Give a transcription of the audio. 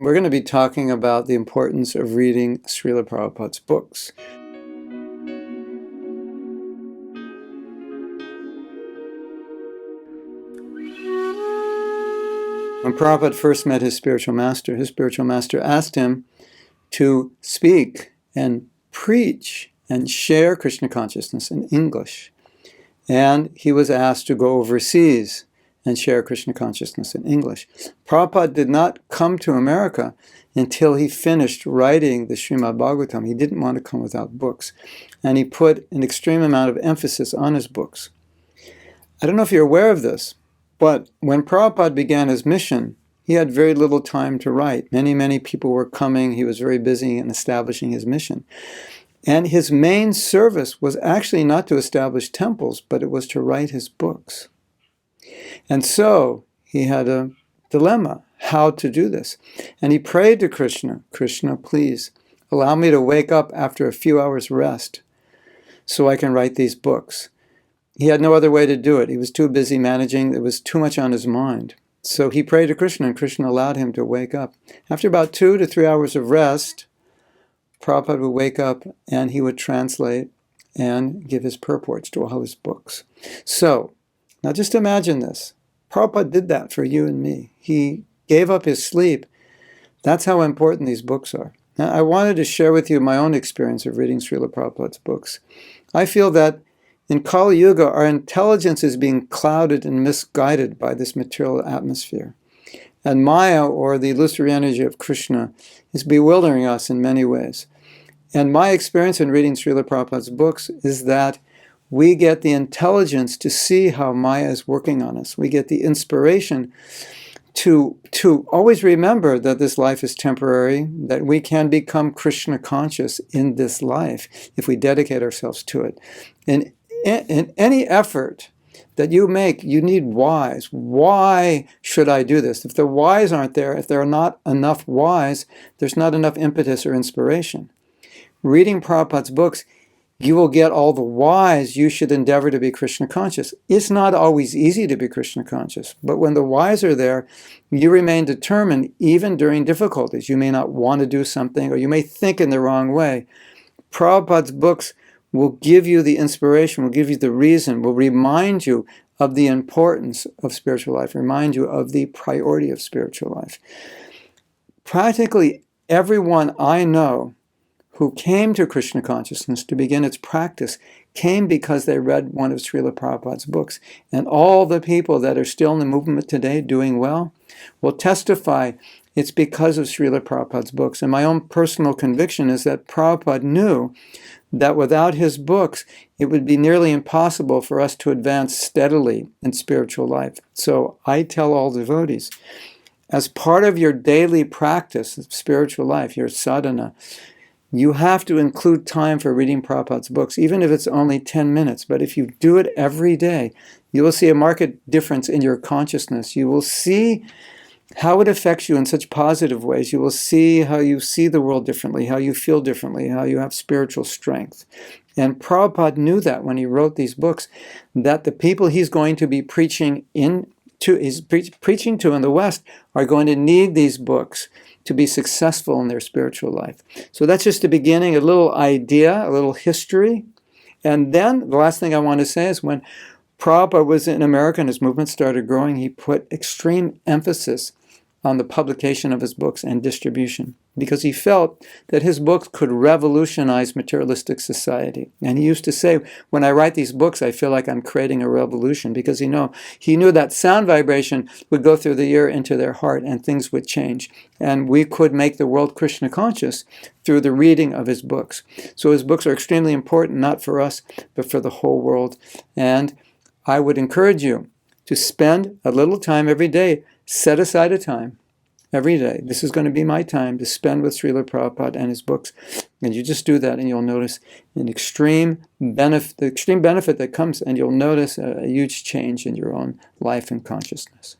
We're going to be talking about the importance of reading Srila Prabhupada's books. When Prabhupada first met his spiritual master asked him to speak and preach and share Krishna consciousness in English. And he was asked to go overseas and share Krishna consciousness in English. Prabhupada did not come to America until he finished writing the Srimad Bhagavatam. He didn't want to come without books. And he put an extreme amount of emphasis on his books. I don't know if you're aware of this, but when Prabhupada began his mission, he had very little time to write. Many people were coming. He was very busy in establishing his mission. And his main service was actually not to establish temples, but it was to write his books. And so he had a dilemma, how to do this. And he prayed to Krishna, Krishna, please allow me to wake up after a few hours rest so I can write these books. He had no other way to do it. He was too busy managing. It was too much on his mind. So he prayed to Krishna, and Krishna allowed him to wake up. After about 2 to 3 hours of rest, Prabhupada would wake up and he would translate and give his purports to all his books. So, now just imagine this. Prabhupada did that for you and me. He gave up his sleep. That's how important these books are. Now, I wanted to share with you my own experience of reading Srila Prabhupada's books. I feel that in Kali Yuga, our intelligence is being clouded and misguided by this material atmosphere. And Maya, or the illusory energy of Krishna, is bewildering us in many ways. And my experience in reading Srila Prabhupada's books is that we get the intelligence to see how Maya is working on us. We get the inspiration to always remember that this life is temporary, that we can become Krishna conscious in this life if we dedicate ourselves to it. In any effort that you make, you need whys. Why should I do this? If the whys aren't there, if there are not enough whys, there's not enough impetus or inspiration. Reading Prabhupada's books, you will get all the whys you should endeavor to be Krishna conscious. It's not always easy to be Krishna conscious, but when the whys are there, you remain determined even during difficulties. You may not want to do something, or you may think in the wrong way. Prabhupada's books will give you the inspiration, will give you the reason, will remind you of the importance of spiritual life, remind you of the priority of spiritual life. Practically everyone I know who came to Krishna consciousness to begin its practice came because they read one of Srila Prabhupada's books. And all the people that are still in the movement today doing well will testify it's because of Srila Prabhupada's books. And my own personal conviction is that Prabhupada knew that without his books, it would be nearly impossible for us to advance steadily in spiritual life. So I tell all devotees, as part of your daily practice of spiritual life, your sadhana, you have to include time for reading Prabhupada's books, even if it's only 10 minutes. But if you do it every day, you will see a marked difference in your consciousness. You will see how it affects you in such positive ways. You will see how you see the world differently, how you feel differently, how you have spiritual strength. And Prabhupada knew that when he wrote these books, that the people he's going to be preaching to in the West are going to need these books to be successful in their spiritual life. So that's just the beginning, a little idea, a little history. And then the last thing I want to say is when Prabhupada was in America and his movement started growing, he put extreme emphasis on the publication of his books and distribution, because he felt that his books could revolutionize materialistic society. And he used to say, when I write these books, I feel like I'm creating a revolution, because he knew that sound vibration would go through the ear into their heart and things would change. And we could make the world Krishna conscious through the reading of his books. So his books are extremely important, not for us, but for the whole world. And I would encourage you to spend a little time every day. Set aside a time every day. This is going to be my time to spend with Srila Prabhupada and his books. And you just do that and you'll notice the extreme benefit that comes, and you'll notice a huge change in your own life and consciousness.